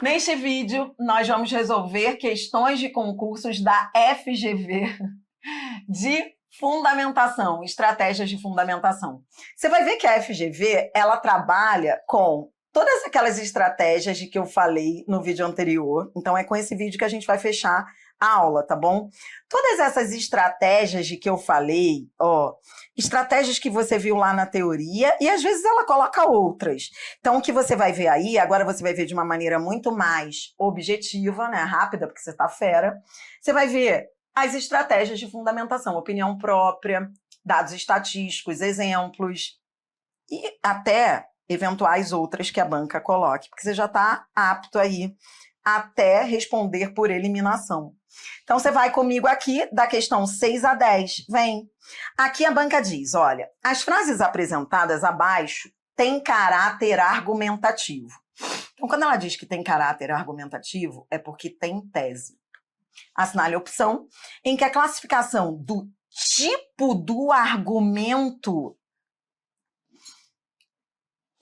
Neste vídeo, nós vamos resolver questões de concursos da FGV de fundamentação, estratégias de fundamentação. Você vai ver que a FGV, ela trabalha com todas aquelas estratégias de que eu falei no vídeo anterior. Então, é com esse vídeo que a gente vai fechar a aula, tá bom? Todas essas estratégias de que eu falei, estratégias que você viu lá na teoria, e às vezes ela coloca outras. Então, o que você vai ver aí, agora você vai ver de uma maneira muito mais objetiva, né, rápida, porque você tá fera. Você vai ver as estratégias de fundamentação, opinião própria, dados estatísticos, exemplos, e até eventuais outras que a banca coloque, porque você já está apto aí até responder por eliminação. Então, você vai comigo aqui da questão 6 a 10. Vem. Aqui a banca diz, olha, as frases apresentadas abaixo têm caráter argumentativo. Então, quando ela diz que tem caráter argumentativo, é porque tem tese. Assinale a opção em que a classificação do tipo do argumento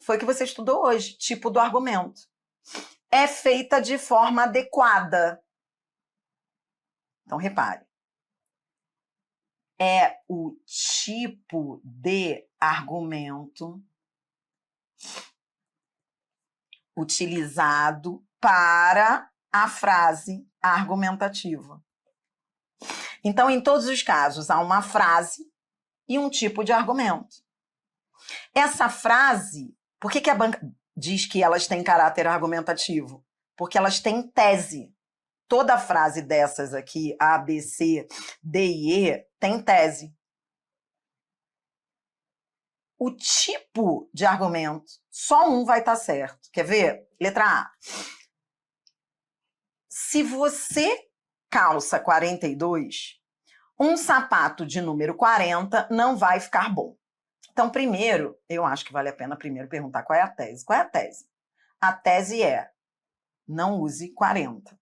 foi o que você estudou hoje, tipo do argumento, é feita de forma adequada. Então, repare. É o tipo de argumento utilizado para a frase argumentativa. Então, em todos os casos, há uma frase e um tipo de argumento. Essa frase, por que a banca diz que elas têm caráter argumentativo? Porque elas têm tese. Toda frase dessas aqui, A, B, C, D e E, tem tese. O tipo de argumento, só um vai estar certo. Quer ver? Letra A. Se você calça 42, um sapato de número 40 não vai ficar bom. Então, primeiro, eu acho que vale a pena primeiro perguntar qual é a tese. Qual é a tese? A tese é, não use 40.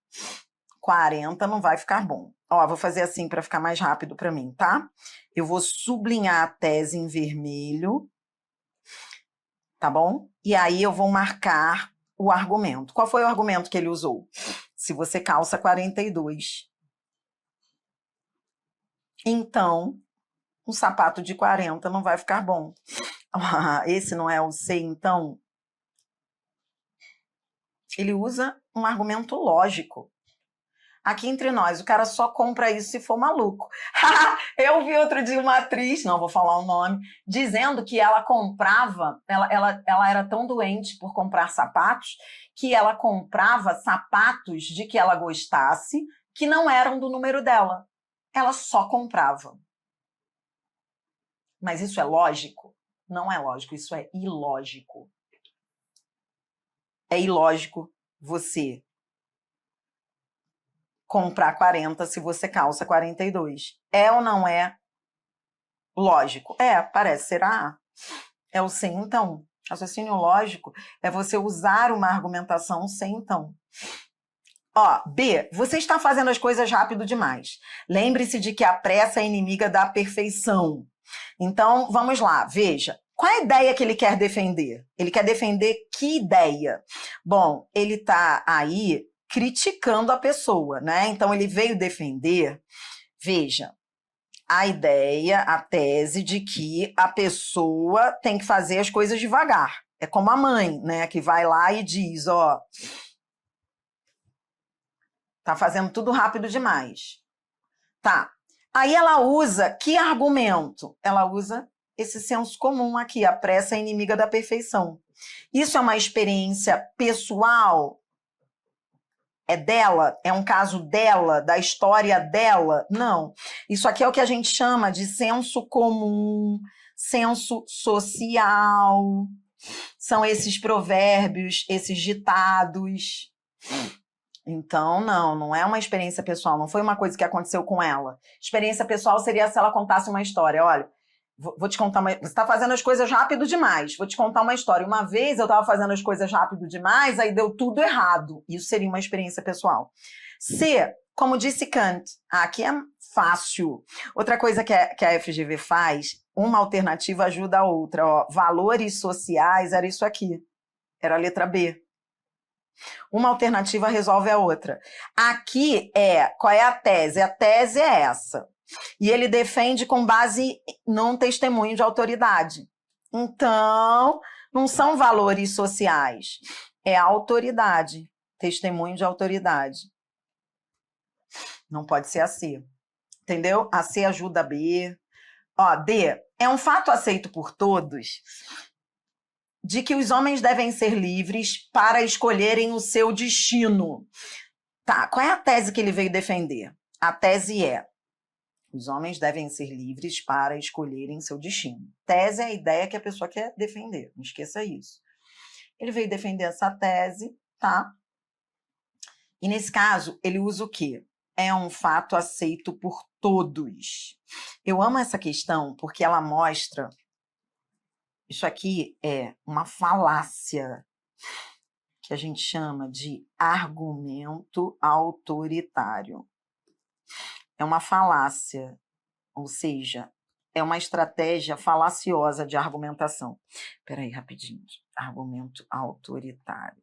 40 não vai ficar bom. Vou fazer assim para ficar mais rápido para mim, tá? Eu vou sublinhar a tese em vermelho, tá bom? E aí eu vou marcar o argumento. Qual foi o argumento que ele usou? Se você calça 42, então um sapato de 40 não vai ficar bom. Esse não é o C, então? Ele usa um argumento lógico. Aqui entre nós, o cara só compra isso se for maluco. Eu vi outro dia uma atriz, não vou falar o nome, dizendo que ela comprava, ela era tão doente por comprar sapatos, que ela comprava sapatos de que ela gostasse, que não eram do número dela. Ela só comprava. Mas isso é lógico? Não é lógico, isso é ilógico. É ilógico você comprar 40 se você calça 42. É ou não é lógico? Parece ser A. É o sim, então. Raciocínio lógico é você usar uma argumentação sem então. B, você está fazendo as coisas rápido demais. Lembre-se de que a pressa é inimiga da perfeição. Então, vamos lá, veja. Qual é a ideia que ele quer defender? Ele quer defender que ideia? Bom, ele está aí criticando a pessoa, né? Então, ele veio defender, veja, a ideia, a tese de que a pessoa tem que fazer as coisas devagar. É como a mãe, né? Que vai lá e diz, tá fazendo tudo rápido demais. Tá. Aí ela usa que argumento? Ela usa esse senso comum aqui, a pressa é inimiga da perfeição. Isso é uma experiência pessoal? É dela? É um caso dela, da história dela? Não. Isso aqui é o que a gente chama de senso comum, senso social. São esses provérbios, esses ditados. Então, não é uma experiência pessoal, não foi uma coisa que aconteceu com ela. Experiência pessoal seria se ela contasse uma história. Olha, vou te contar você está fazendo as coisas rápido demais, vou te contar uma história. Uma vez eu estava fazendo as coisas rápido demais, aí deu tudo errado. Isso seria uma experiência pessoal. C, como disse Kant, aqui é fácil. Outra coisa que a FGV faz, uma alternativa ajuda a outra. Valores sociais era isso aqui, era a letra B. Uma alternativa resolve a outra. Aqui qual é a tese? A tese é essa. E ele defende com base num testemunho de autoridade. Então, não são valores sociais, é autoridade, testemunho de autoridade. Não pode ser a C, entendeu? A C ajuda a B. Ó, D, é um fato aceito por todos de que os homens devem ser livres para escolherem o seu destino. Tá, qual é a tese que ele veio defender? A tese é: os homens devem ser livres para escolherem seu destino. Tese é a ideia que a pessoa quer defender, não esqueça isso. Ele veio defender essa tese, tá? E nesse caso, ele usa o quê? É um fato aceito por todos. Eu amo essa questão porque ela mostra... Isso aqui é uma falácia que a gente chama de argumento autoritário. É uma falácia, ou seja, é uma estratégia falaciosa de argumentação. Espera aí, rapidinho. Argumento autoritário.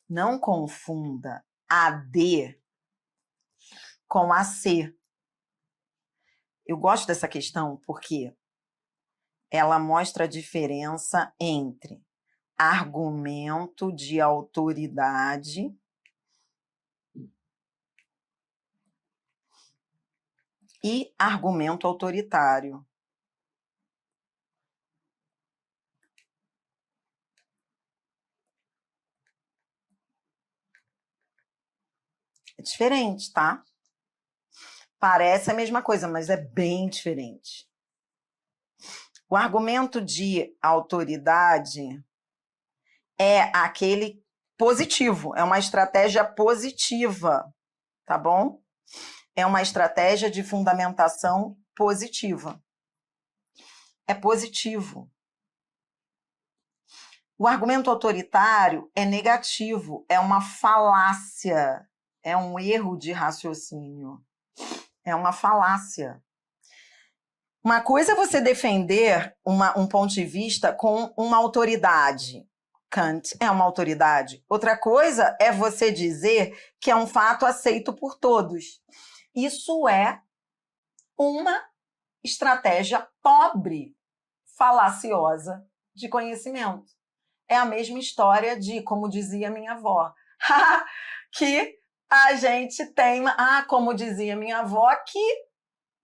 Não confunda a D com a C. Eu gosto dessa questão porque ela mostra a diferença entre argumento de autoridade e argumento autoritário. É diferente, tá? Parece a mesma coisa, mas é bem diferente. O argumento de autoridade é aquele positivo, é uma estratégia positiva, tá bom? É uma estratégia de fundamentação positiva. É positivo. O argumento autoritário é negativo, é uma falácia, é um erro de raciocínio, é uma falácia. Uma coisa é você defender um ponto de vista com uma autoridade. Kant é uma autoridade. Outra coisa é você dizer que é um fato aceito por todos. Isso é uma estratégia pobre, falaciosa de conhecimento. É a mesma história de, como dizia minha avó, que a gente tem... como dizia minha avó, que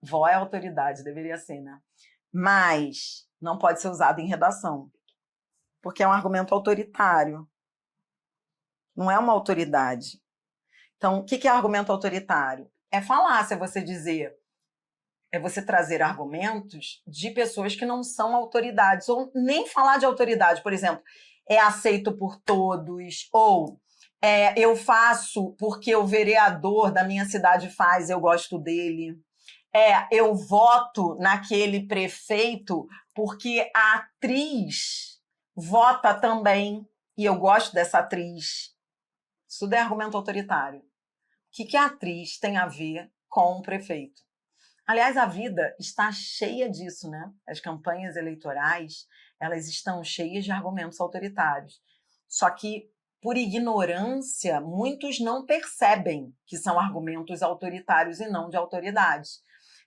vó é autoridade, deveria ser, né? Mas não pode ser usado em redação, porque é um argumento autoritário. Não é uma autoridade. Então, o que é argumento autoritário? É falácia, você dizer... É você trazer argumentos de pessoas que não são autoridades, ou nem falar de autoridade, por exemplo, é aceito por todos, ou eu faço porque o vereador da minha cidade faz, eu gosto dele. Eu voto naquele prefeito porque a atriz vota também, e eu gosto dessa atriz. Isso é argumento autoritário. O que a atriz tem a ver com o prefeito? Aliás, a vida está cheia disso, né? As campanhas eleitorais, elas estão cheias de argumentos autoritários. Só que, por ignorância, muitos não percebem que são argumentos autoritários e não de autoridade.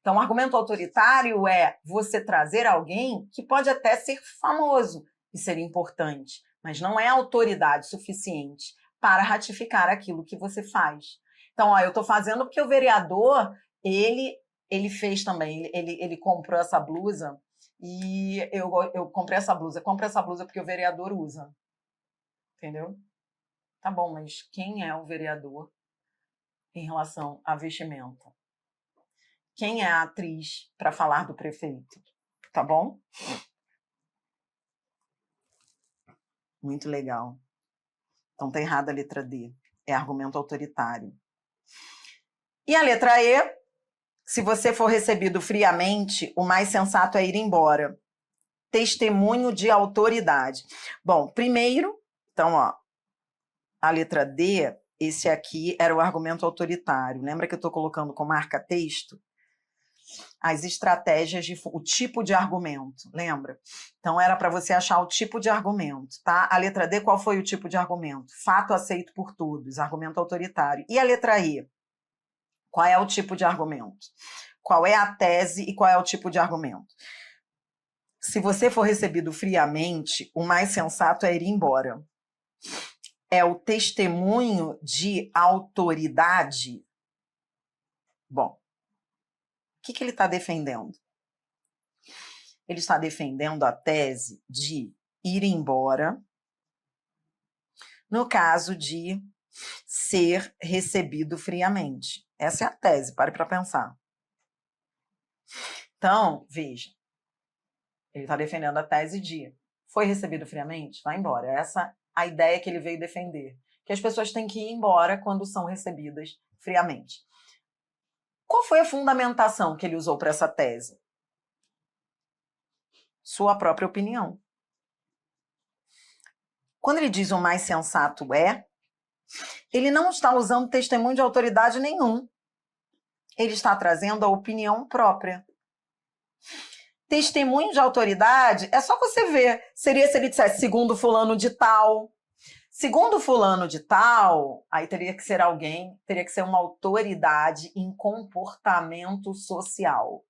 Então, o argumento autoritário é você trazer alguém que pode até ser famoso e ser importante, mas não é autoridade suficiente para ratificar aquilo que você faz. Então, eu estou fazendo porque o vereador, ele fez também, ele comprou essa blusa e eu comprei essa blusa. Compre essa blusa porque o vereador usa. Entendeu? Tá bom, mas quem é o vereador em relação à vestimenta? Quem é a atriz para falar do prefeito? Tá bom? Muito legal. Então tá errada a letra D. É argumento autoritário. E a letra E... Se você for recebido friamente, o mais sensato é ir embora. Testemunho de autoridade. Bom, primeiro, então, a letra D, esse aqui era o argumento autoritário. Lembra que eu estou colocando com marca-texto? as estratégias o tipo de argumento, lembra? Então, era para você achar o tipo de argumento, tá? A letra D, qual foi o tipo de argumento? Fato aceito por todos, argumento autoritário. E a letra E? Qual é o tipo de argumento? Qual é a tese e qual é o tipo de argumento? Se você for recebido friamente, o mais sensato é ir embora. É o testemunho de autoridade. Bom, o que ele está defendendo? Ele está defendendo a tese de ir embora no caso de ser recebido friamente. Essa é a tese, pare para pensar. Então, veja, ele está defendendo a tese de foi recebido friamente? Vai embora. Essa é a ideia que ele veio defender. Que as pessoas têm que ir embora quando são recebidas friamente. Qual foi a fundamentação que ele usou para essa tese? Sua própria opinião. Quando ele diz o mais sensato é, ele não está usando testemunho de autoridade nenhum. Ele está trazendo a opinião própria. Testemunho de autoridade é só você ver. Seria se ele dissesse segundo fulano de tal. Segundo fulano de tal, aí teria que ser alguém, teria que ser uma autoridade em comportamento social.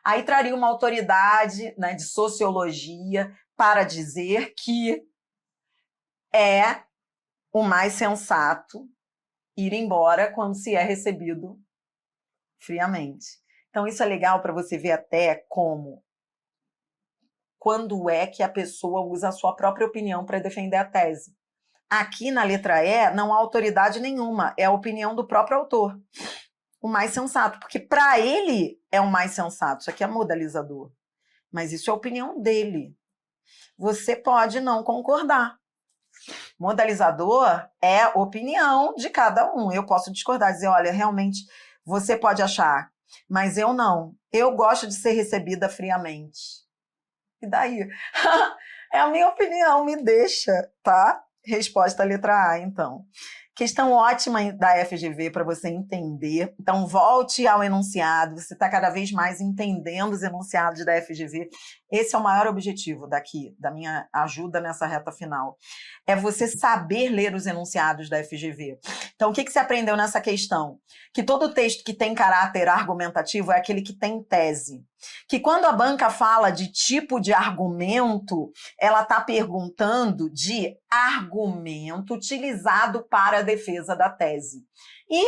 Aí traria uma autoridade, né, de sociologia para dizer que é o mais sensato ir embora quando se é recebido friamente. Então, isso é legal para você ver até quando é que a pessoa usa a sua própria opinião para defender a tese. Aqui na letra E não há autoridade nenhuma, é a opinião do próprio autor. O mais sensato, porque para ele é o mais sensato, isso aqui é modalizador. Mas isso é a opinião dele. Você pode não concordar. Modalizador é a opinião de cada um. Eu posso discordar, dizer, olha, realmente você pode achar, mas eu não. Eu gosto de ser recebida friamente. E daí? É a minha opinião, me deixa, tá? Resposta letra A, então. Questão ótima da FGV para você entender. Então, volte ao enunciado. Você está cada vez mais entendendo os enunciados da FGV. Esse é o maior objetivo daqui, da minha ajuda nessa reta final. É você saber ler os enunciados da FGV. Então, o que você aprendeu nessa questão? Que todo texto que tem caráter argumentativo é aquele que tem tese. Que quando a banca fala de tipo de argumento, ela está perguntando de argumento utilizado para a defesa da tese. E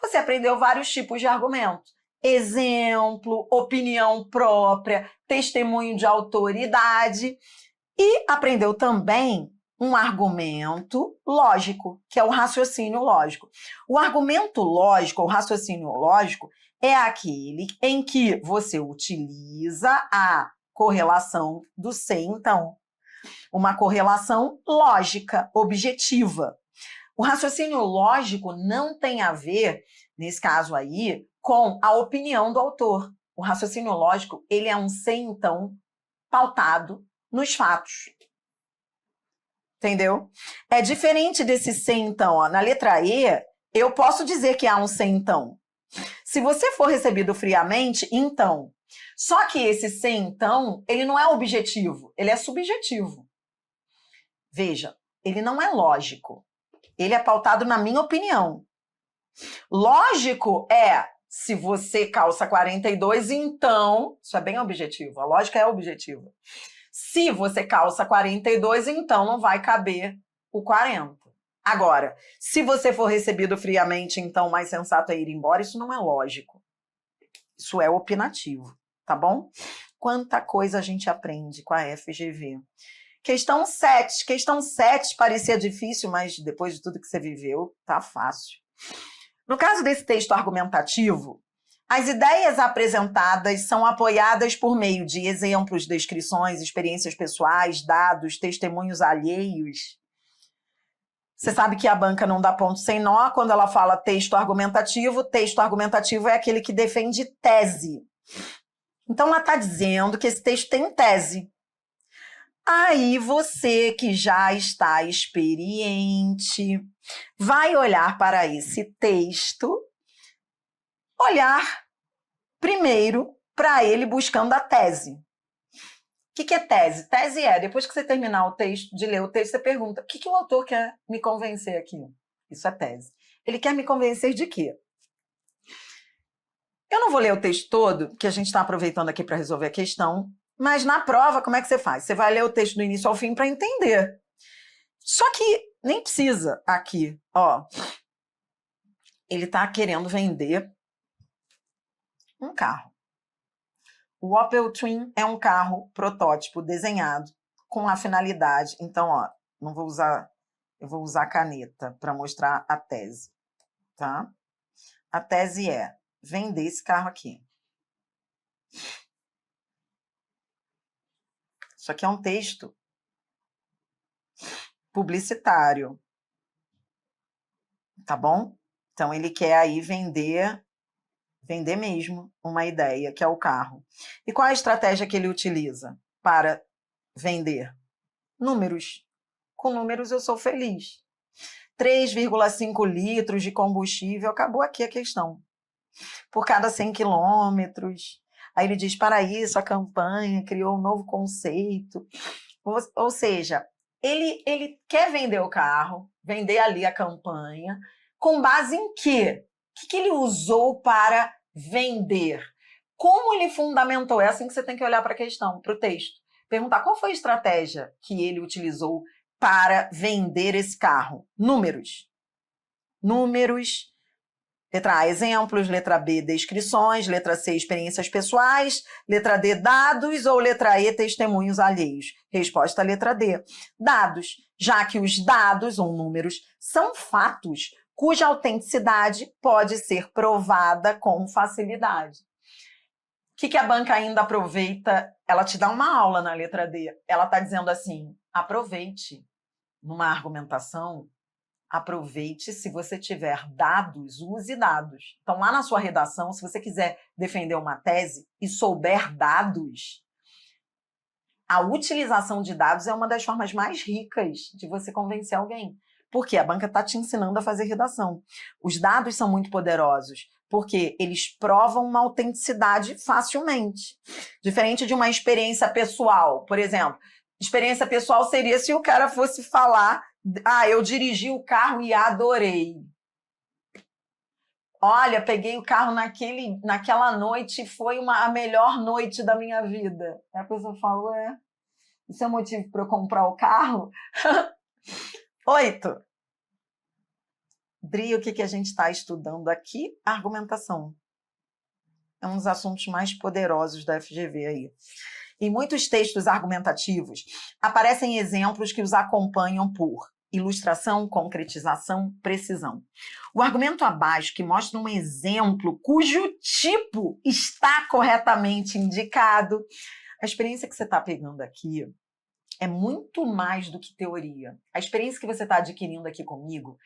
você aprendeu vários tipos de argumento. Exemplo, opinião própria, testemunho de autoridade. E aprendeu também um argumento lógico, que é o raciocínio lógico. O argumento lógico, o raciocínio lógico, é aquele em que você utiliza a correlação do se então. Uma correlação lógica, objetiva. O raciocínio lógico não tem a ver, nesse caso aí, com a opinião do autor. O raciocínio lógico, ele é um se então pautado nos fatos. Entendeu? É diferente desse se então. Ó. Na letra E, eu posso dizer que há um se então. Se você for recebido friamente, então. Só que esse se então, ele não é objetivo, ele é subjetivo. Veja, ele não é lógico. Ele é pautado na minha opinião. Lógico é, se você calça 42, então... Isso é bem objetivo, a lógica é objetiva. Se você calça 42, então não vai caber o 40. Agora, se você for recebido friamente, então o mais sensato é ir embora, isso não é lógico. Isso é opinativo, tá bom? Quanta coisa a gente aprende com a FGV. Questão 7. Questão 7 parecia difícil, mas depois de tudo que você viveu, tá fácil. No caso desse texto argumentativo, as ideias apresentadas são apoiadas por meio de exemplos, descrições, experiências pessoais, dados, testemunhos alheios. Você sabe que a banca não dá ponto sem nó quando ela fala texto argumentativo. Texto argumentativo é aquele que defende tese. Então, ela está dizendo que esse texto tem tese. Aí você que já está experiente vai olhar para esse texto, olhar primeiro para ele buscando a tese. O que é tese? Tese é, depois que você terminar o texto, de ler o texto, você pergunta, o que o autor quer me convencer aqui? Isso é tese. Ele quer me convencer de quê? Eu não vou ler o texto todo, que a gente está aproveitando aqui para resolver a questão, mas na prova, como é que você faz? Você vai ler o texto do início ao fim para entender. Só que nem precisa aqui, ó. Ele está querendo vender um carro. O Opel Twin é um carro protótipo desenhado com a finalidade. Então, ó, não vou usar, eu vou usar caneta para mostrar a tese, tá? A tese é vender esse carro aqui. Isso aqui é um texto publicitário, tá bom? Então, ele quer aí vender mesmo uma ideia, que é o carro. E qual é a estratégia que ele utiliza para vender? Números. Com números eu sou feliz. 3,5 litros de combustível, acabou aqui a questão. Por cada 100 quilômetros. Aí ele diz, para isso, a campanha criou um novo conceito. Ou seja, ele quer vender o carro, vender ali a campanha, com base em quê? O que ele usou para vender? Como ele fundamentou? É assim que você tem que olhar para a questão, para o texto. Perguntar qual foi a estratégia que ele utilizou para vender esse carro. Números. Números. Letra A, exemplos. Letra B, descrições. Letra C, experiências pessoais. Letra D, dados. Ou letra E, testemunhos alheios. Resposta letra D, dados. Já que os dados, ou números, são fatos cuja autenticidade pode ser provada com facilidade. O que a banca ainda aproveita? Ela te dá uma aula na letra D. Ela está dizendo assim, aproveite numa argumentação, aproveite se você tiver dados, use dados. Então, lá na sua redação, se você quiser defender uma tese e souber dados, a utilização de dados é uma das formas mais ricas de você convencer alguém. Porque a banca está te ensinando a fazer redação. Os dados são muito poderosos, porque eles provam uma autenticidade facilmente. Diferente de uma experiência pessoal. Por exemplo, experiência pessoal seria se o cara fosse falar, eu dirigi o carro e adorei. Olha, peguei o carro naquela noite, foi a melhor noite da minha vida. Aí a pessoa falou, isso é motivo para eu comprar o carro? 8. Dri, o que a gente está estudando aqui? Argumentação. É um dos assuntos mais poderosos da FGV aí. Em muitos textos argumentativos, aparecem exemplos que os acompanham por ilustração, concretização, precisão. O argumento abaixo, que mostra um exemplo cujo tipo está corretamente indicado. A experiência que você está pegando aqui é muito mais do que teoria. A experiência que você está adquirindo aqui comigo,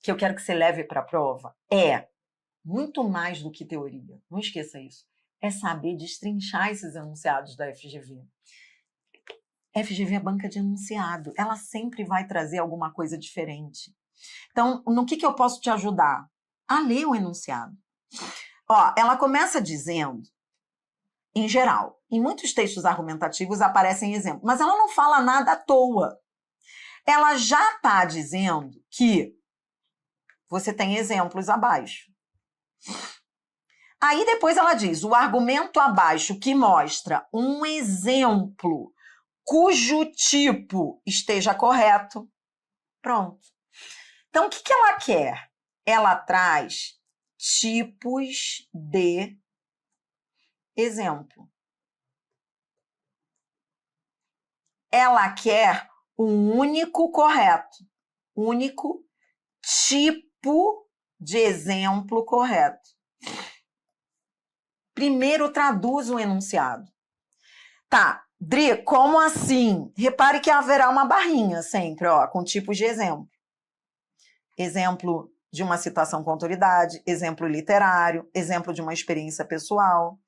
que eu quero que você leve para a prova, é muito mais do que teoria. Não esqueça isso. É saber destrinchar esses enunciados da FGV. FGV é banca de enunciado. Ela sempre vai trazer alguma coisa diferente. Então, no que eu posso te ajudar? A ler o enunciado. Ó, ela começa dizendo, em geral, em muitos textos argumentativos aparecem exemplos, mas ela não fala nada à toa. Ela já está dizendo que você tem exemplos abaixo. Aí depois ela diz, o argumento abaixo que mostra um exemplo cujo tipo esteja correto. Pronto. Então, o que ela quer? Ela traz tipos de exemplo. Ela quer um único correto, único tipo de exemplo correto. Primeiro, traduz o enunciado. Tá, Dri, como assim? Repare que haverá uma barrinha sempre, ó, com tipos de exemplo. Exemplo de uma citação com autoridade, exemplo literário, exemplo de uma experiência pessoal,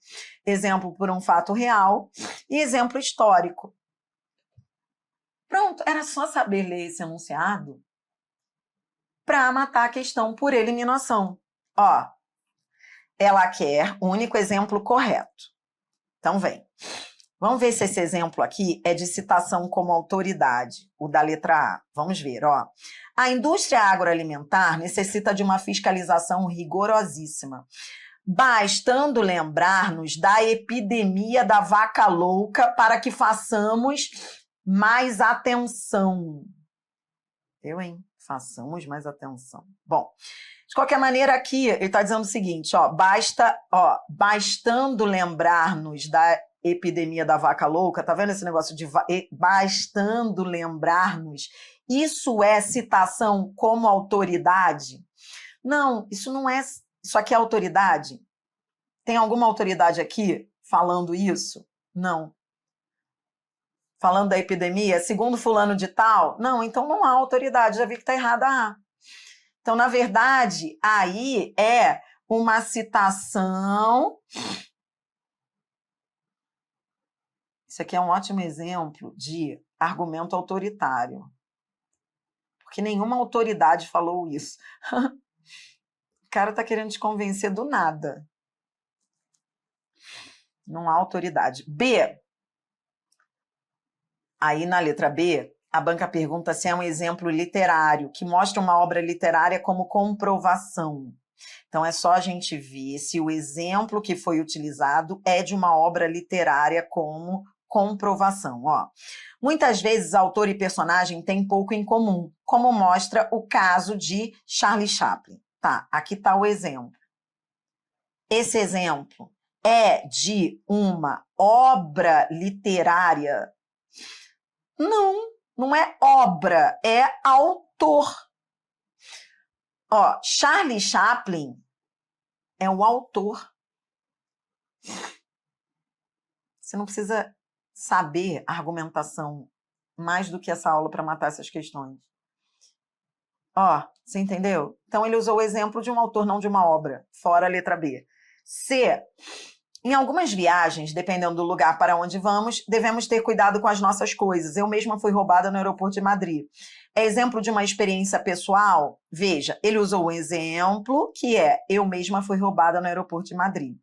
exemplo por um fato real e exemplo histórico. Pronto, era só saber ler esse enunciado para matar a questão por eliminação. Ó, ela quer o único exemplo correto. Então, vem. Vamos ver se esse exemplo aqui é de citação como autoridade, o da letra A. Vamos ver, ó. A indústria agroalimentar necessita de uma fiscalização rigorosíssima, bastando lembrar-nos da epidemia da vaca louca para que façamos mais atenção. Eu, hein? Façamos mais atenção. Bom, de qualquer maneira, aqui ele está dizendo o seguinte, ó, bastando lembrar-nos da epidemia da vaca louca, tá vendo esse negócio de bastando lembrar-nos? Isso é citação como autoridade? Não, isso não é. Isso aqui é autoridade? Tem alguma autoridade aqui falando isso? Não. Falando da epidemia, segundo fulano de tal? Não, então não há autoridade, já vi que está errada a. Então, na verdade, aí é uma citação. Isso aqui é um ótimo exemplo de argumento autoritário. Porque nenhuma autoridade falou isso. O cara está querendo te convencer do nada. Não há autoridade. B. Aí, na letra B, a banca pergunta se é um exemplo literário, que mostra uma obra literária como comprovação. Então, é só a gente ver se o exemplo que foi utilizado é de uma obra literária como comprovação. Ó. Muitas vezes, autor e personagem têm pouco em comum, como mostra o caso de Charlie Chaplin. Tá, aqui está o exemplo. Esse exemplo é de uma obra literária? Não, não é obra, é autor. Ó, Charlie Chaplin é o autor. Você não precisa saber a argumentação mais do que essa aula para matar essas questões. Ó, você entendeu? Então, ele usou o exemplo de um autor, não de uma obra. Fora a letra B. C. Em algumas viagens, dependendo do lugar para onde vamos, devemos ter cuidado com as nossas coisas. Eu mesma fui roubada no aeroporto de Madrid. É exemplo de uma experiência pessoal? Veja, ele usou um exemplo que é eu mesma fui roubada no aeroporto de Madrid.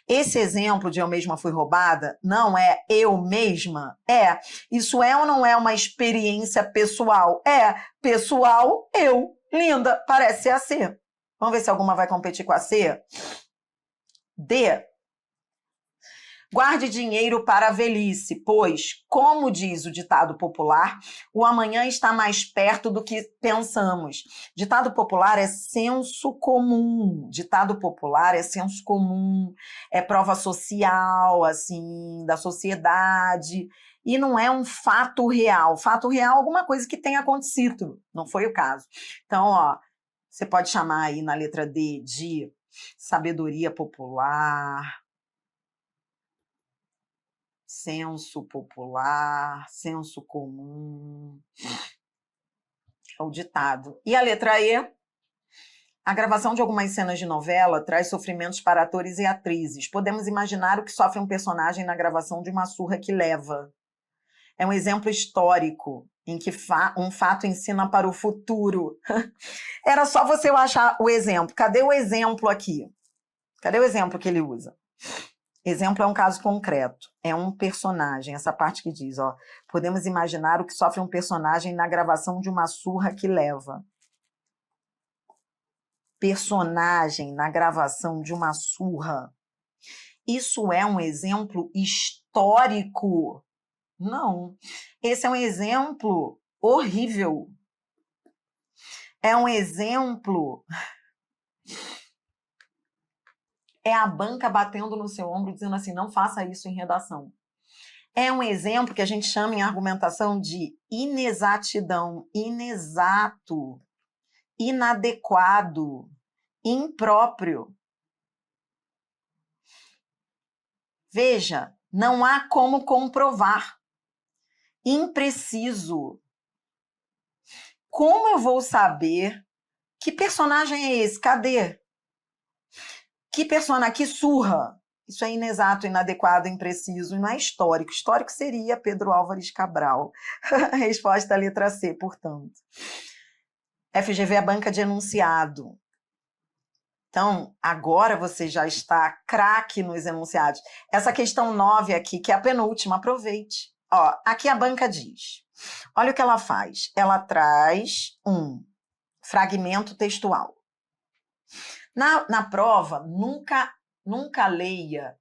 Esse exemplo de eu mesma fui roubada não é eu mesma? É. Isso é ou não é uma experiência pessoal? É. Pessoal, eu. Linda, parece ser a C. Vamos ver se alguma vai competir com a C? D. Guarde dinheiro para a velhice, pois, como diz o ditado popular, o amanhã está mais perto do que pensamos. Ditado popular é senso comum. Ditado popular é senso comum, é prova social, assim, da sociedade, e não é um fato real. Fato real é alguma coisa que tenha acontecido, não foi o caso. Então, ó, você pode chamar aí na letra D de sabedoria popular, senso popular, senso comum, é o ditado. E a letra E, a gravação de algumas cenas de novela traz sofrimentos para atores e atrizes. Podemos imaginar o que sofre um personagem na gravação de uma surra que leva. É um exemplo histórico em que um fato ensina para o futuro. Era só você achar o exemplo. Cadê o exemplo aqui? Cadê o exemplo que ele usa? Exemplo é um caso concreto, é um personagem, essa parte que diz, ó, podemos imaginar o que sofre um personagem na gravação de uma surra que leva. Personagem na gravação de uma surra. Isso é um exemplo histórico? Não. Esse é um exemplo horrível. É um exemplo... É a banca batendo no seu ombro, dizendo assim, não faça isso em redação. É um exemplo que a gente chama em argumentação de inexatidão, inexato, inadequado, impróprio. Veja, não há como comprovar. Impreciso. Como eu vou saber que personagem é esse? Cadê? Que personagem? Que surra? Isso é inexato, inadequado, impreciso e não é histórico. Histórico seria Pedro Álvares Cabral. Resposta à letra C, portanto. FGV é a banca de enunciado. Então, agora você já está craque nos enunciados. Essa questão 9 aqui, que é a penúltima, aproveite. Ó, aqui a banca diz. Olha o que ela faz. Ela traz um fragmento textual. Na prova, nunca leia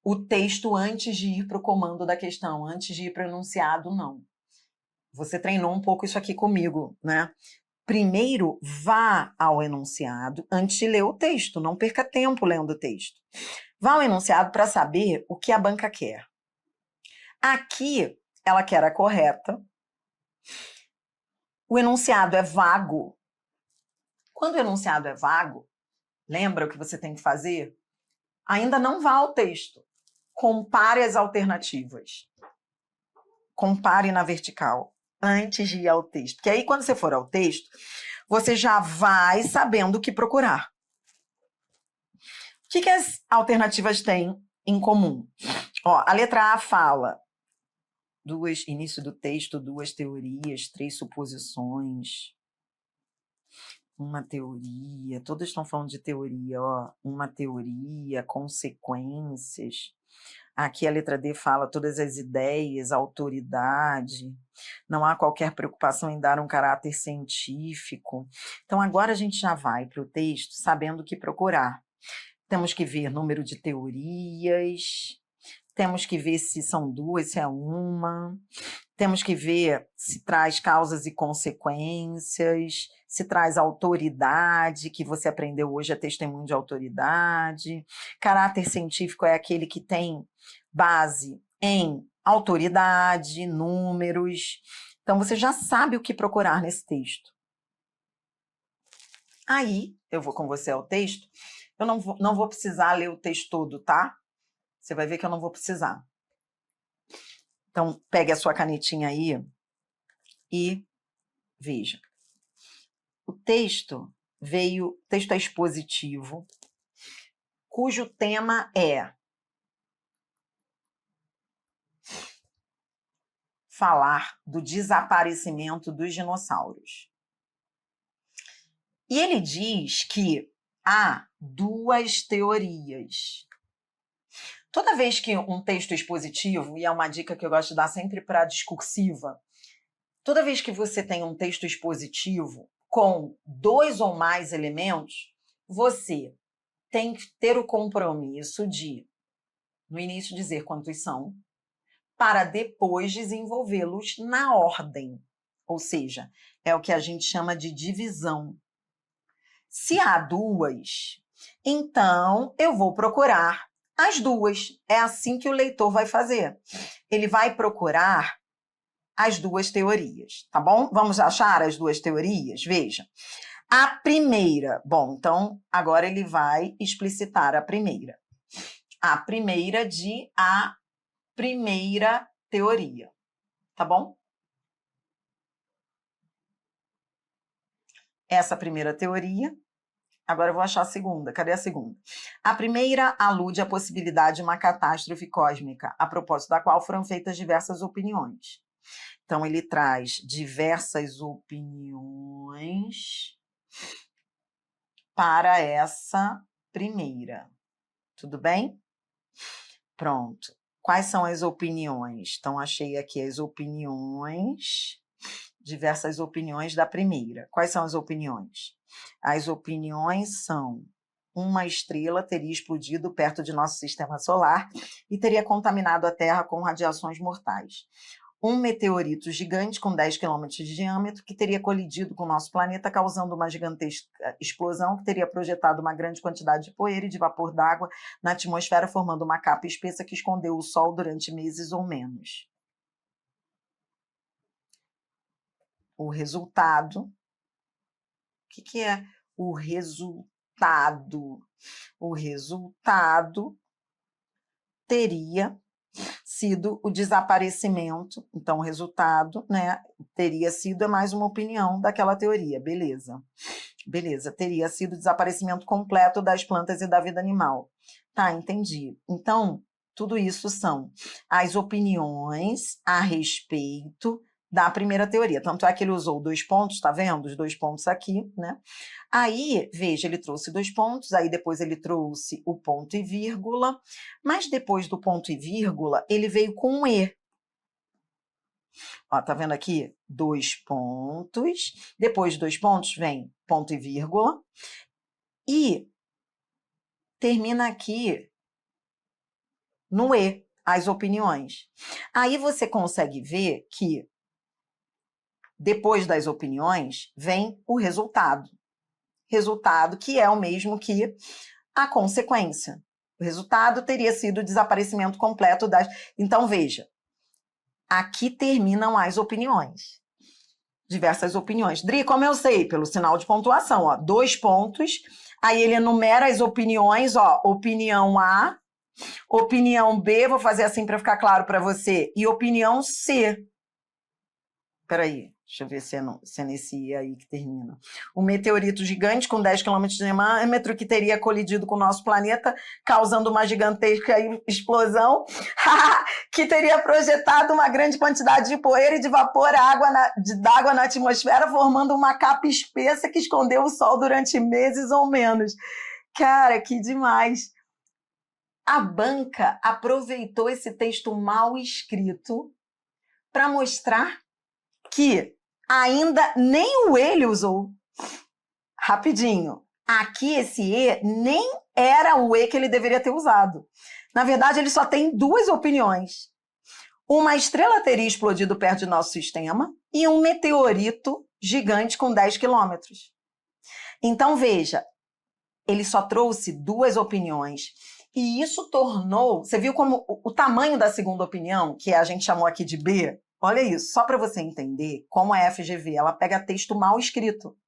o texto antes de ir para o comando da questão, antes de ir para o enunciado, não. Você treinou um pouco isso aqui comigo, né? Primeiro, vá ao enunciado antes de ler o texto. Não perca tempo lendo o texto. Vá ao enunciado para saber o que a banca quer. Aqui, ela quer a correta. O enunciado é vago. Quando o enunciado é vago, lembra o que você tem que fazer? Ainda não vá ao texto. Compare as alternativas. Compare na vertical antes de ir ao texto. Porque aí, quando você for ao texto, você já vai sabendo o que procurar. O que as alternativas têm em comum? Ó, a letra A fala início do texto, 2 teorias, 3 suposições, uma teoria, todos estão falando de teoria, ó, uma teoria, consequências. Aqui a letra D fala todas as ideias, autoridade, não há qualquer preocupação em dar um caráter científico. Então, agora a gente já vai para o texto sabendo o que procurar. Temos que ver número de teorias, temos que ver se são 2, se é uma, temos que ver se traz causas e consequências, se traz autoridade, que você aprendeu hoje, é testemunho de autoridade. Caráter científico é aquele que tem base em autoridade, números. Então, você já sabe o que procurar nesse texto. Aí, eu vou com você ao texto. Eu não vou precisar ler o texto todo, tá? Você vai ver que eu não vou precisar. Então, pegue a sua canetinha aí e veja. O texto é expositivo, cujo tema é falar do desaparecimento dos dinossauros. E ele diz que há 2 teorias. Toda vez que um texto expositivo, e é uma dica que eu gosto de dar sempre para a discursiva, toda vez que você tem um texto expositivo com 2 ou mais elementos, você tem que ter o compromisso de, no início, dizer quantos são, para depois desenvolvê-los na ordem. Ou seja, é o que a gente chama de divisão. Se há 2, então eu vou procurar as 2. É assim que o leitor vai fazer. Ele vai procurar as 2 teorias, tá bom? Vamos achar as 2 teorias? Veja. A primeira, bom, então agora ele vai explicitar a primeira. A primeira de a primeira teoria, tá bom? Essa primeira teoria. Agora eu vou achar a segunda. Cadê a segunda? A primeira alude à possibilidade de uma catástrofe cósmica, a propósito da qual foram feitas diversas opiniões. Então, ele traz diversas opiniões para essa primeira. Tudo bem? Pronto. Quais são as opiniões? Então, achei aqui as opiniões, diversas opiniões da primeira. Quais são as opiniões? As opiniões são: uma estrela teria explodido perto de nosso sistema solar e teria contaminado a Terra com radiações mortais. Um meteorito gigante com 10 km de diâmetro que teria colidido com o nosso planeta, causando uma gigantesca explosão que teria projetado uma grande quantidade de poeira e de vapor d'água na atmosfera, formando uma capa espessa que escondeu o Sol durante meses ou menos. O resultado... O que é o resultado? O resultado teria sido o desaparecimento. Então, o resultado, né, teria sido mais uma opinião daquela teoria. Beleza. Beleza. Teria sido o desaparecimento completo das plantas e da vida animal. Tá, entendi. Então, tudo isso são as opiniões a respeito da primeira teoria. Tanto é que ele usou 2 pontos, tá vendo? Os 2 pontos aqui, né? Aí, veja, ele trouxe 2 pontos, aí depois ele trouxe o ponto e vírgula, mas depois do ponto e vírgula, ele veio com um E. Ó, tá vendo aqui? 2 pontos, depois de 2 pontos vem ponto e vírgula, e termina aqui no E, as opiniões. Aí você consegue ver que depois das opiniões vem o resultado. Resultado que é o mesmo que a consequência. O resultado teria sido o desaparecimento completo das... Então, veja, aqui terminam as opiniões. Diversas opiniões. Dri, como eu sei? Pelo sinal de pontuação, ó, 2 pontos, aí ele enumera as opiniões, ó, opinião A, opinião B, vou fazer assim para ficar claro para você, e opinião C. Peraí, deixa eu ver se é nesse I aí que termina. Um meteorito gigante com 10 km de diâmetro que teria colidido com o nosso planeta, causando uma gigantesca explosão, que teria projetado uma grande quantidade de poeira e de vapor d'água na atmosfera, formando uma capa espessa que escondeu o Sol durante meses ou menos. Cara, que demais! A banca aproveitou esse texto mal escrito para mostrar que ainda nem o ele usou. Rapidinho. Aqui esse E nem era o E que ele deveria ter usado. Na verdade, ele só tem 2 opiniões. Uma estrela teria explodido perto de nosso sistema e um meteorito gigante com 10 quilômetros. Então, veja, ele só trouxe 2 opiniões. E isso tornou... Você viu como o tamanho da segunda opinião, que a gente chamou aqui de B? Olha isso, só para você entender como a FGV, ela pega texto mal escrito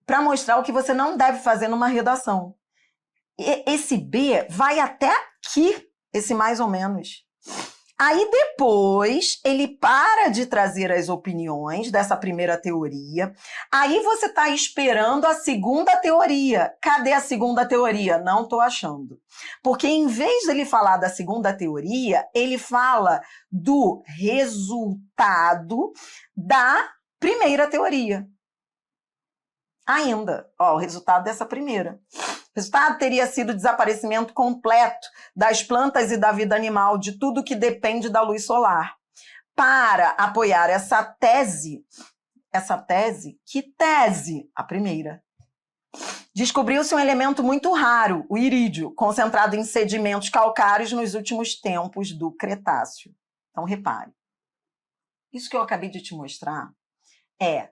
para mostrar o que você não deve fazer numa redação. Esse B vai até aqui, esse mais ou menos. Aí depois ele para de trazer as opiniões dessa primeira teoria. Aí você está esperando a segunda teoria. Cadê a segunda teoria? Não estou achando. Porque em vez dele falar da segunda teoria, ele fala do resultado da primeira teoria. Ainda, ó, o resultado dessa primeira. O resultado teria sido o desaparecimento completo das plantas e da vida animal, de tudo que depende da luz solar. Para apoiar essa tese, que tese? A primeira. Descobriu-se um elemento muito raro, o irídio, concentrado em sedimentos calcários nos últimos tempos do Cretáceo. Então, repare. Isso que eu acabei de te mostrar é...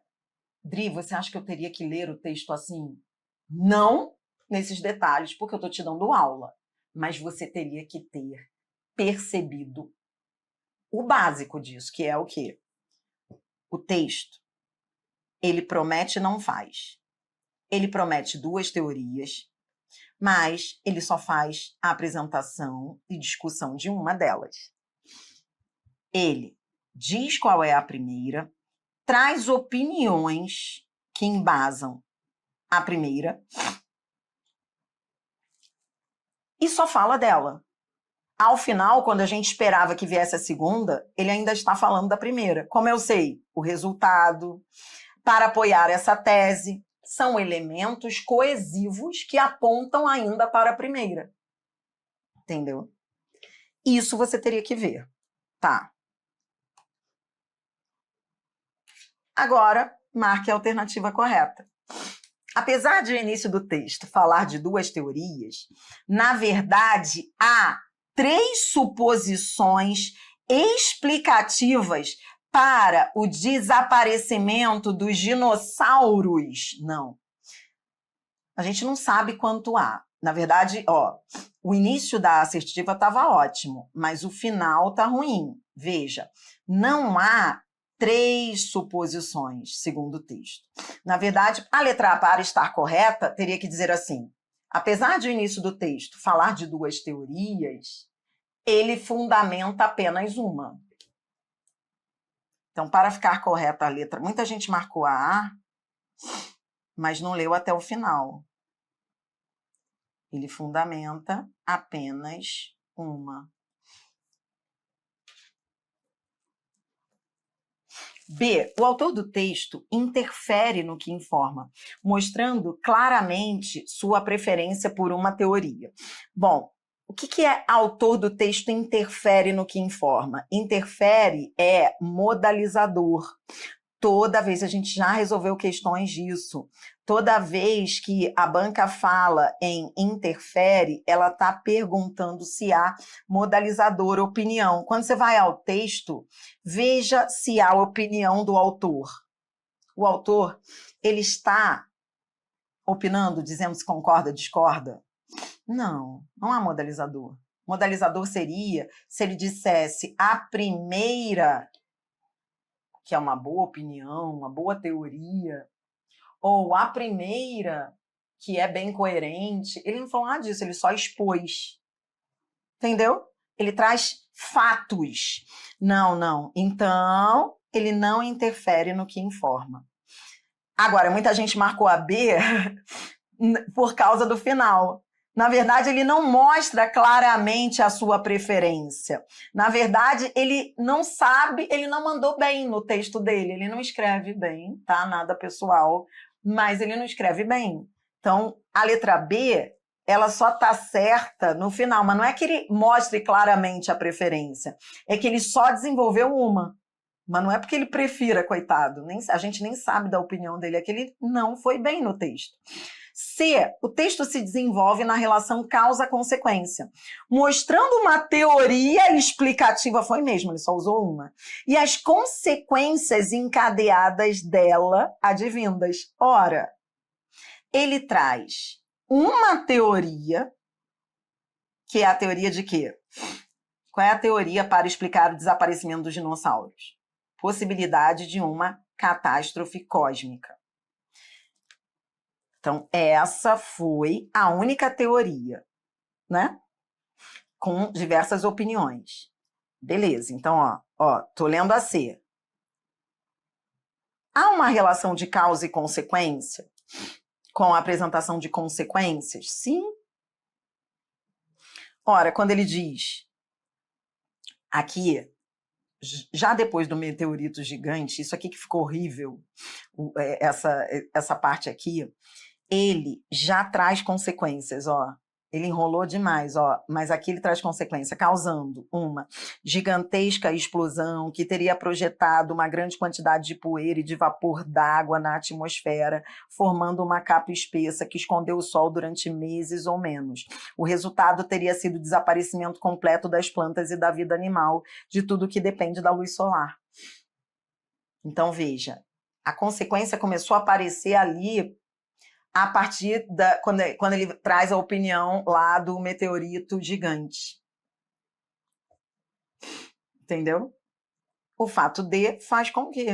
Dri, você acha que eu teria que ler o texto assim? Não nesses detalhes, porque eu estou te dando aula. Mas você teria que ter percebido o básico disso, que é o quê? O texto, ele promete e não faz. Ele promete 2 teorias, mas ele só faz a apresentação e discussão de uma delas. Ele diz qual é a primeira, traz opiniões que embasam a primeira e só fala dela. Ao final, quando a gente esperava que viesse a segunda, ele ainda está falando da primeira. Como eu sei? O resultado, para apoiar essa tese, são elementos coesivos que apontam ainda para a primeira. Entendeu? Isso você teria que ver. Tá. Agora, marque a alternativa correta. Apesar de o início do texto falar de 2 teorias, na verdade, há 3 suposições explicativas para o desaparecimento dos dinossauros. Não. A gente não sabe quanto há. Na verdade, ó, o início da assertiva estava ótimo, mas o final está ruim. Veja, não há 3 suposições, segundo o texto. Na verdade, a letra A, para estar correta, teria que dizer assim: apesar de o início do texto falar de 2 teorias, ele fundamenta apenas uma. Então, para ficar correta a letra, muita gente marcou a A, mas não leu até o final. Ele fundamenta apenas uma. B. O autor do texto interfere no que informa, mostrando claramente sua preferência por uma teoria. Bom, o que é autor do texto interfere no que informa? Interfere é modalizador. Toda vez, a gente já resolveu questões disso, toda vez que a banca fala em interfere, ela está perguntando se há modalizador, opinião. Quando você vai ao texto, veja se há opinião do autor. O autor, ele está opinando, dizendo se concorda, discorda? Não, não há modalizador. Modalizador seria se ele dissesse a primeira, que é uma boa opinião, uma boa teoria, ou a primeira, que é bem coerente. Ele não falou nada disso, ele só expôs. Entendeu? Ele traz fatos. Não. Então, ele não interfere no que informa. Agora, muita gente marcou a B por causa do final. Na verdade, ele não mostra claramente a sua preferência. Na verdade, ele não sabe, ele não mandou bem no texto dele, ele não escreve bem, tá? Nada pessoal, mas ele não escreve bem. Então, a letra B, ela só tá certa no final, mas não é que ele mostre claramente a preferência, é que ele só desenvolveu uma. Mas não é porque ele prefira, coitado, a gente nem sabe da opinião dele, é que ele não foi bem no texto. C. O texto se desenvolve na relação causa-consequência, mostrando uma teoria explicativa, foi mesmo, ele só usou uma, e as consequências encadeadas dela advindas. Ora, ele traz uma teoria, que é a teoria de quê? Qual é a teoria para explicar o desaparecimento dos dinossauros? Possibilidade de uma catástrofe cósmica. Então, essa foi a única teoria, né? Com diversas opiniões. Beleza, então, tô lendo a C. Há uma relação de causa e consequência com a apresentação de consequências? Sim. Ora, quando ele diz aqui, já depois do meteorito gigante, isso aqui que ficou horrível, essa parte aqui, ele já traz consequências, Ele enrolou demais, mas aqui ele traz consequência, causando uma gigantesca explosão que teria projetado uma grande quantidade de poeira e de vapor d'água na atmosfera, formando uma capa espessa que escondeu o sol durante meses ou menos. O resultado teria sido o desaparecimento completo das plantas e da vida animal, de tudo que depende da luz solar. Então, veja, a consequência começou a aparecer ali a partir quando ele traz a opinião lá do meteorito gigante. Entendeu? O fato D faz com que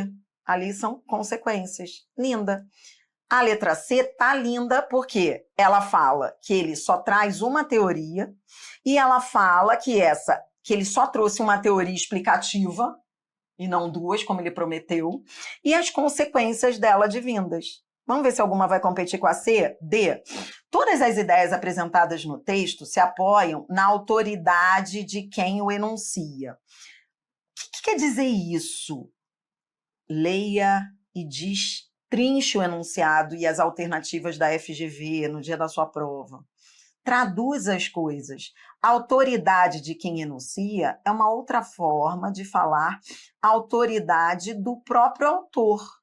ali são consequências. Linda. A letra C tá linda porque ela fala que ele só traz uma teoria e ela fala que ele só trouxe uma teoria explicativa e não duas, como ele prometeu, e as consequências dela advindas. Vamos ver se alguma vai competir com a C? D. Todas as ideias apresentadas no texto se apoiam na autoridade de quem o enuncia. O que quer dizer isso? Leia e destrinche o enunciado e as alternativas da FGV no dia da sua prova. Traduza as coisas. A autoridade de quem enuncia é uma outra forma de falar a autoridade do próprio autor.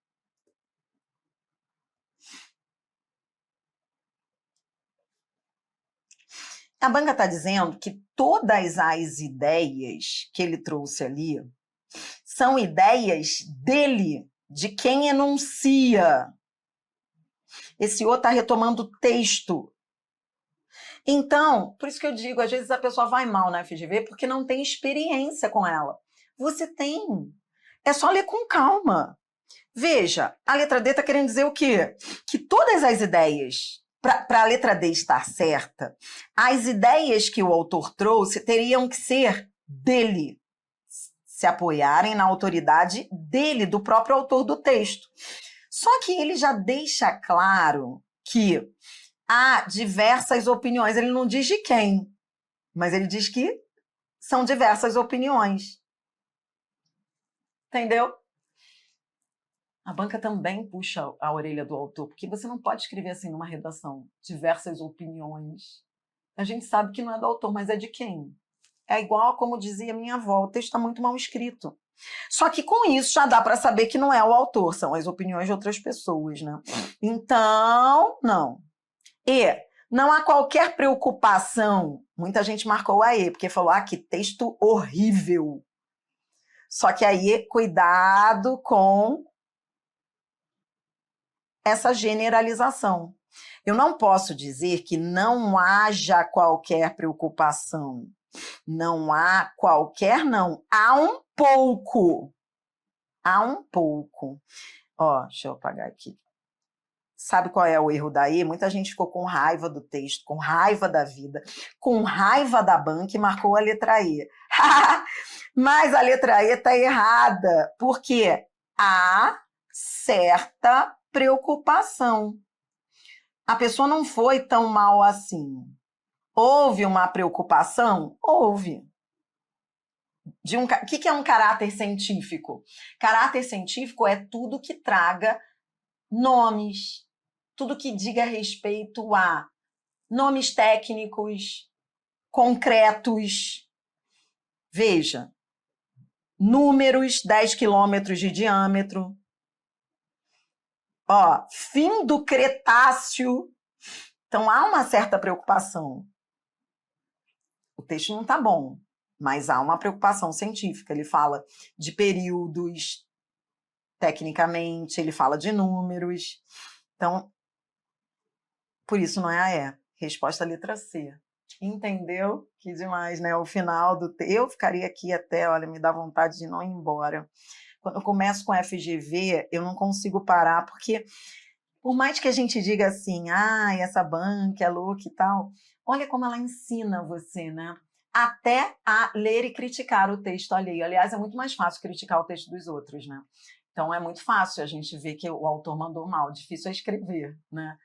A banca está dizendo que todas as ideias que ele trouxe ali são ideias dele, de quem enuncia. Esse outro está retomando o texto. Então, por isso que eu digo, às vezes a pessoa vai mal na FGV porque não tem experiência com ela. Você tem. É só ler com calma. Veja, a letra D está querendo dizer o quê? Que todas as ideias, para a letra D estar certa, as ideias que o autor trouxe teriam que ser dele, se apoiarem na autoridade dele, do próprio autor do texto. Só que ele já deixa claro que há diversas opiniões. Ele não diz de quem, mas ele diz que são diversas opiniões. Entendeu? A banca também puxa a orelha do autor, porque você não pode escrever assim numa redação, diversas opiniões. A gente sabe que não é do autor, mas é de quem? É igual, como dizia minha avó, o texto está muito mal escrito. Só que com isso já dá para saber que não é o autor, são as opiniões de outras pessoas, né? Então, não. E não há qualquer preocupação. Muita gente marcou aí, porque falou: que texto horrível. Só que aí, cuidado com essa generalização. Eu não posso dizer que não haja qualquer preocupação. Não há qualquer, não. Há um pouco. Há um pouco. Ó, deixa eu apagar aqui. Sabe qual é o erro daí? Muita gente ficou com raiva do texto, com raiva da vida, com raiva da banca e marcou a letra E. Mas a letra E está errada, porque há certa preocupação. A pessoa não foi tão mal assim. Houve uma preocupação? Houve. O que é um caráter científico? Caráter científico é tudo que traga nomes, tudo que diga respeito a nomes técnicos, concretos. Veja, números, 10 quilômetros de diâmetro. Ó, fim do Cretáceo. Então, há uma certa preocupação. O texto não está bom, mas há uma preocupação científica. Ele fala de períodos, tecnicamente, ele fala de números. Então, por isso não é a E. Resposta letra C. Entendeu? Que demais, né? O final do texto. Eu ficaria aqui até, olha, me dá vontade de não ir embora. Quando eu começo com FGV, eu não consigo parar, porque por mais que a gente diga assim, essa banca é louca e tal, olha como ela ensina você, né? Até a ler e criticar o texto alheio. Aliás, é muito mais fácil criticar o texto dos outros, né? Então é muito fácil a gente ver que o autor mandou mal, difícil é escrever, né?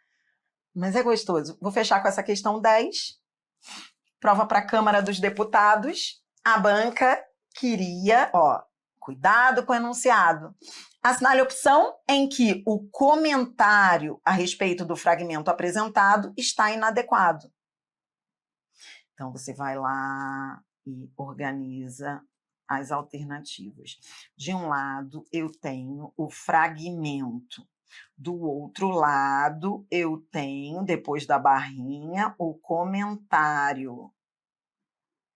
Mas é gostoso. Vou fechar com essa questão 10. Prova para a Câmara dos Deputados. A banca queria, cuidado com o enunciado. Assinale a opção em que o comentário a respeito do fragmento apresentado está inadequado. Então, você vai lá e organiza as alternativas. De um lado, eu tenho o fragmento. Do outro lado, eu tenho, depois da barrinha, o comentário.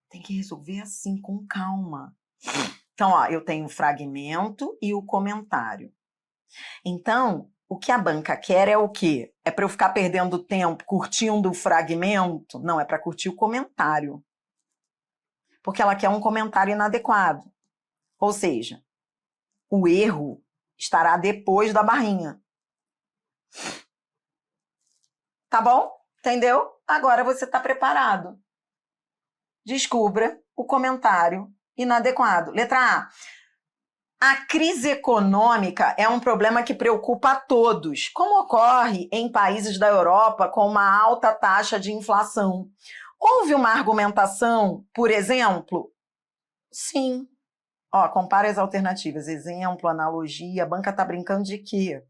Tem que resolver assim, com calma. Então, eu tenho o fragmento e o comentário. Então, o que a banca quer é o quê? É para eu ficar perdendo tempo curtindo o fragmento? Não, é para curtir o comentário. Porque ela quer um comentário inadequado. Ou seja, o erro estará depois da barrinha. Tá bom? Entendeu? Agora você está preparado. Descubra o comentário inadequado. Letra A. A crise econômica é um problema que preocupa a todos, como ocorre em países da Europa com uma alta taxa de inflação. Houve uma argumentação, por exemplo? Sim. Compare as alternativas. Exemplo, analogia. A banca está brincando de quê?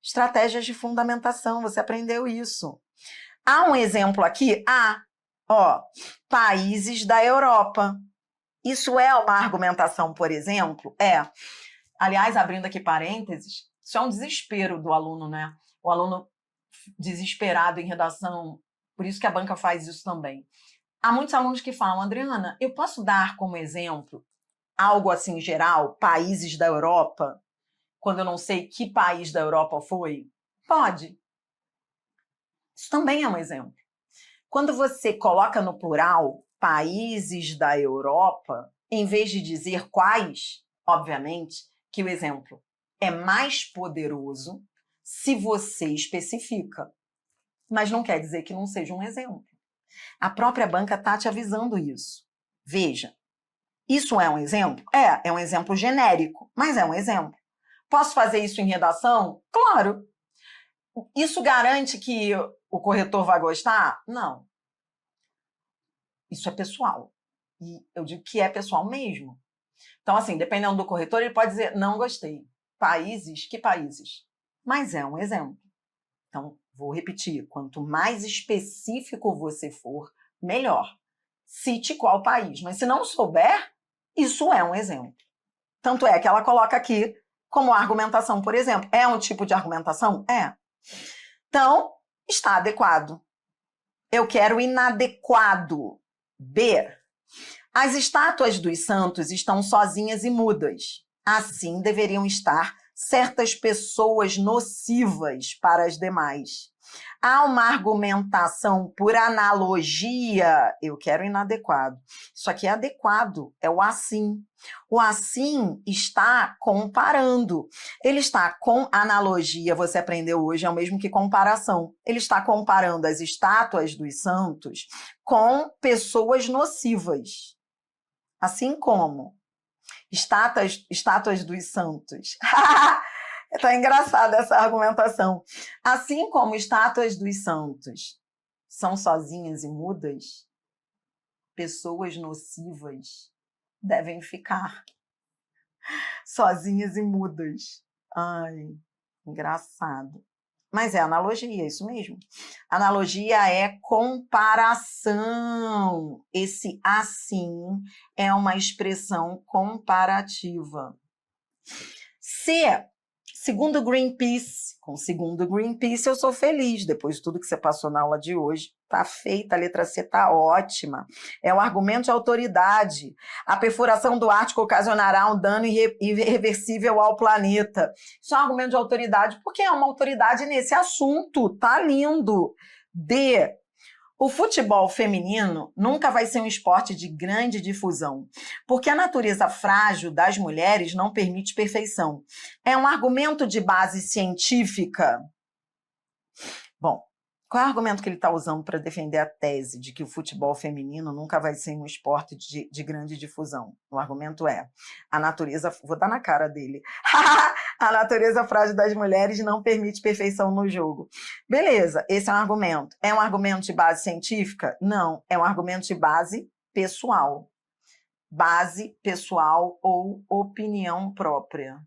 Estratégias de fundamentação. Você aprendeu isso. Há um exemplo aqui? Países da Europa. Isso é uma argumentação, por exemplo? É. Aliás, abrindo aqui parênteses, isso é um desespero do aluno, né? O aluno desesperado em redação, por isso que a banca faz isso também. Há muitos alunos que falam, Adriana, eu posso dar como exemplo algo assim geral, países da Europa, quando eu não sei que país da Europa foi? Pode. Isso também é um exemplo. Quando você coloca no plural países da Europa, em vez de dizer quais, obviamente que o exemplo é mais poderoso se você especifica. Mas não quer dizer que não seja um exemplo. A própria banca está te avisando isso. Veja, isso é um exemplo? É um exemplo genérico, mas é um exemplo. Posso fazer isso em redação? Claro. Isso garante que o corretor vai gostar? Não. Isso é pessoal. E eu digo que é pessoal mesmo. Então, assim, dependendo do corretor, ele pode dizer, não gostei. países, que países? Mas é um exemplo. Então, vou repetir, quanto mais específico você for, melhor. Cite qual país, mas se não souber, isso é um exemplo. Tanto é que ela coloca aqui como argumentação, por exemplo. É um tipo de argumentação? É. Então, está adequado. Eu quero inadequado. B. As estátuas dos santos estão sozinhas e mudas. Assim deveriam estar certas pessoas nocivas para as demais. Há uma argumentação por analogia. Eu quero inadequado. Isso aqui é adequado, é o assim. O assim está comparando. Ele está com analogia, você aprendeu hoje, é o mesmo que comparação. Ele está comparando as estátuas dos santos com pessoas nocivas. Assim como estátuas dos santos. Tá engraçada essa argumentação. Assim como estátuas dos santos são sozinhas e mudas, pessoas nocivas devem ficar sozinhas e mudas. Ai, engraçado. Mas é analogia, isso mesmo. Analogia é comparação. Esse assim é uma expressão comparativa. C, segundo Greenpeace, com segundo Greenpeace eu sou feliz, depois de tudo que você passou na aula de hoje, tá feita, a letra C tá ótima. É um argumento de autoridade. A perfuração do Ártico ocasionará um dano irreversível ao planeta. Isso é um argumento de autoridade, porque é uma autoridade nesse assunto, tá lindo. D, o futebol feminino nunca vai ser um esporte de grande difusão, porque a natureza frágil das mulheres não permite perfeição. É um argumento de base científica? Bom, qual é o argumento que ele está usando para defender a tese de que o futebol feminino nunca vai ser um esporte de grande difusão? O argumento é, a natureza... Vou dar na cara dele. A natureza frágil das mulheres não permite perfeição no jogo. Beleza, esse é um argumento. É um argumento de base científica? Não, é um argumento de base pessoal. Base pessoal ou opinião própria.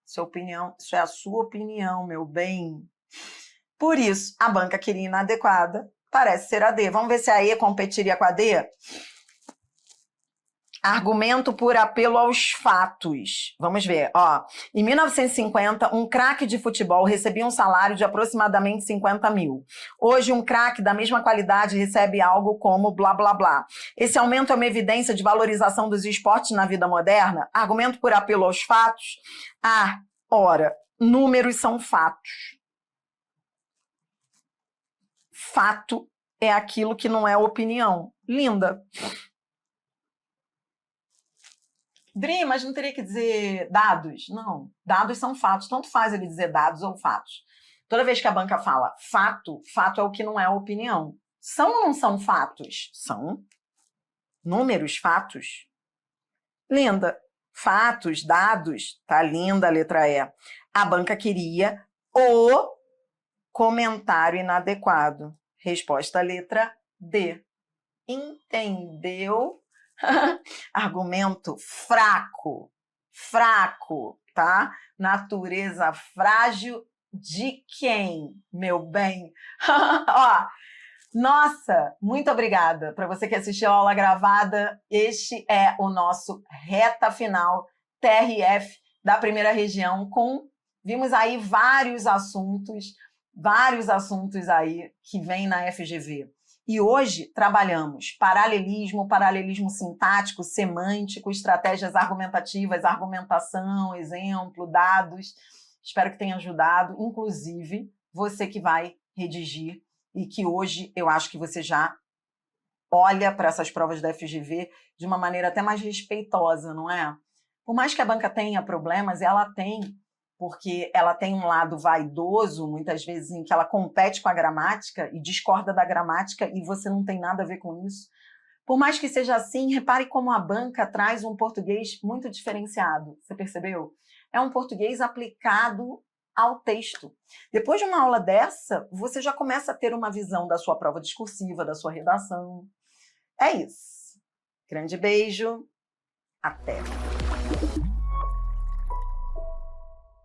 Sua opinião, isso é a sua opinião, meu bem. Por isso, a banca queria inadequada, parece ser a D. Vamos ver se a E competiria com a D? Argumento por apelo aos fatos. Vamos ver, ó. Em 1950, um craque de futebol recebia um salário de aproximadamente 50 mil. Hoje, um craque da mesma qualidade recebe algo como blá, blá, blá. Esse aumento é uma evidência de valorização dos esportes na vida moderna? Argumento por apelo aos fatos? Ah, ora, números são fatos. Fato é aquilo que não é opinião. Linda. Dri, mas não teria que dizer dados? Não, dados são fatos. Tanto faz ele dizer dados ou fatos. Toda vez que a banca fala fato, fato é o que não é opinião. São ou não são fatos? São. Números, fatos. Linda. Fatos, dados. Tá linda a letra E. A banca queria o comentário inadequado. Resposta letra D. Entendeu? Argumento fraco. Fraco, tá? Natureza frágil de quem, meu bem? Ó, nossa, muito obrigada para você que assistiu a aula gravada. Este é o nosso reta final TRF da primeira região vimos aí vários assuntos aí que vêm na FGV. E hoje trabalhamos paralelismo sintático, semântico, estratégias argumentativas, argumentação, exemplo, dados. Espero que tenha ajudado, inclusive você que vai redigir e que hoje eu acho que você já olha para essas provas da FGV de uma maneira até mais respeitosa, não é? Por mais que a banca tenha problemas, ela tem, porque ela tem um lado vaidoso, muitas vezes, em que ela compete com a gramática e discorda da gramática e você não tem nada a ver com isso. Por mais que seja assim, repare como a banca traz um português muito diferenciado. Você percebeu? É um português aplicado ao texto. Depois de uma aula dessa, você já começa a ter uma visão da sua prova discursiva, da sua redação. É isso. Grande beijo. Até.